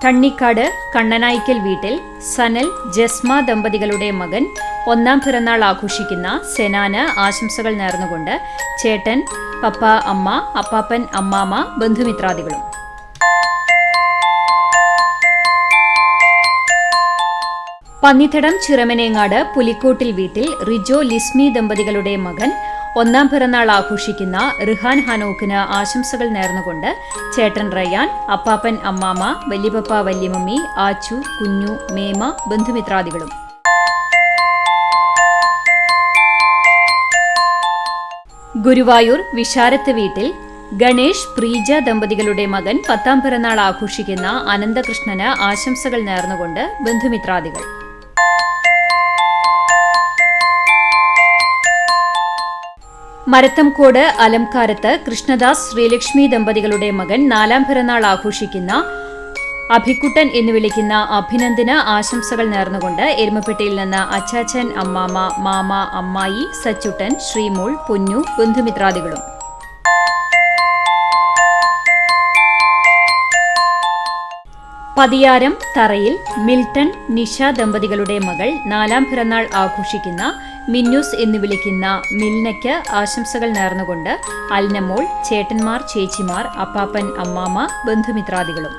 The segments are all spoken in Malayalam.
തണ്ണിക്കാട് കണ്ണനായിക്കൽ വീട്ടിൽ സനൽ ജസ്മ ദമ്പതികളുടെ മകൻ 1ാം പിറന്നാൾ ആഘോഷിക്കുന്ന സെനാന് ആശംസകൾ നേർന്നുകൊണ്ട് ചേട്ടൻ, പപ്പ, അമ്മ, അപ്പാപ്പൻ, അമ്മാമ, ബന്ധുമിത്രാദികളും. പന്നിത്തടം ചിറമനേങ്ങാട് പുലിക്കോട്ടിൽ വീട്ടിൽ റിജോ ലിസ്മി ദമ്പതികളുടെ മകൻ 1ാം പിറന്നാൾ ആഘോഷിക്കുന്ന റിഹാൻ ഹനോക്കിന് ആശംസകൾ നേർന്നുകൊണ്ട് ചേട്ടൻ റയാൻ, അപ്പാപ്പൻ, അമ്മാമ, വല്യപ്പ, വല്യമ്മി, ആച്ചു, കുഞ്ഞു, മേമ, ബന്ധുമിത്രാദികളും. ഗുരുവായൂർ വിശാരത്ത് വീട്ടിൽ ഗണേഷ്, പ്രീജ ദമ്പതികളുടെ മകൻ 10ാം പിറന്നാൾ ആഘോഷിക്കുന്ന അനന്തകൃഷ്ണന് ആശംസകൾ നേർന്നുകൊണ്ട് ബന്ധുമിത്രാദികൾ. മരത്തംകോട് അലംകാരത്ത് കൃഷ്ണദാസ്, ശ്രീലക്ഷ്മി ദമ്പതികളുടെ മകൻ 4ാം പിറന്നാൾ ആഘോഷിക്കുന്ന അഭിക്കുട്ടൻ എന്ന് വിളിക്കുന്ന അഭിനന്ദിന് ആശംസകൾ നേർന്നുകൊണ്ട് എരുമപ്പെട്ടിയിൽ നിന്ന് അച്ചാച്ചൻ, അമ്മാമ, മാമ, അമ്മായി, സച്ചുട്ടൻ, ശ്രീമോൾ, പൊന്നു, ബന്ധുമിത്രാദികളും. പതിയാരം തറയിൽ മിൽട്ടൺ, നിഷ ദമ്പതികളുടെ മകൾ 4ാം പിറന്നാൾ ആഘോഷിക്കുന്ന മിന്നൂസ് എന്ന് വിളിക്കുന്ന മിൽനയ്ക്ക് ആശംസകൾ നേർന്നുകൊണ്ട് അൽനമോൾ, ചേട്ടന്മാർ, ചേച്ചിമാർ, അപ്പാപ്പൻ, അമ്മാമ, ബന്ധുമിത്രാദികളും.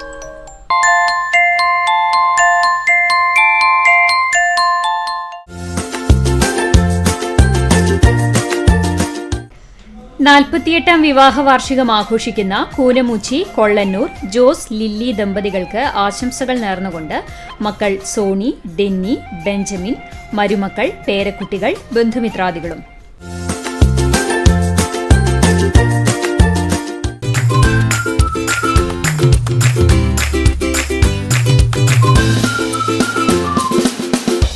ാം വിവാഹ വാർഷികം ആഘോഷിക്കുന്ന കൂനമുച്ചി, കൊള്ളന്നൂർ ജോസ്, ലില്ലി ദമ്പതികൾക്ക് ആശംസകൾ നേർന്നുകൊണ്ട് മക്കൾ സോണി, ഡെന്നി, ബെഞ്ചമിൻ, മരുമക്കൾ, പേരക്കുട്ടികൾ, ബന്ധുമിത്രാദികളും.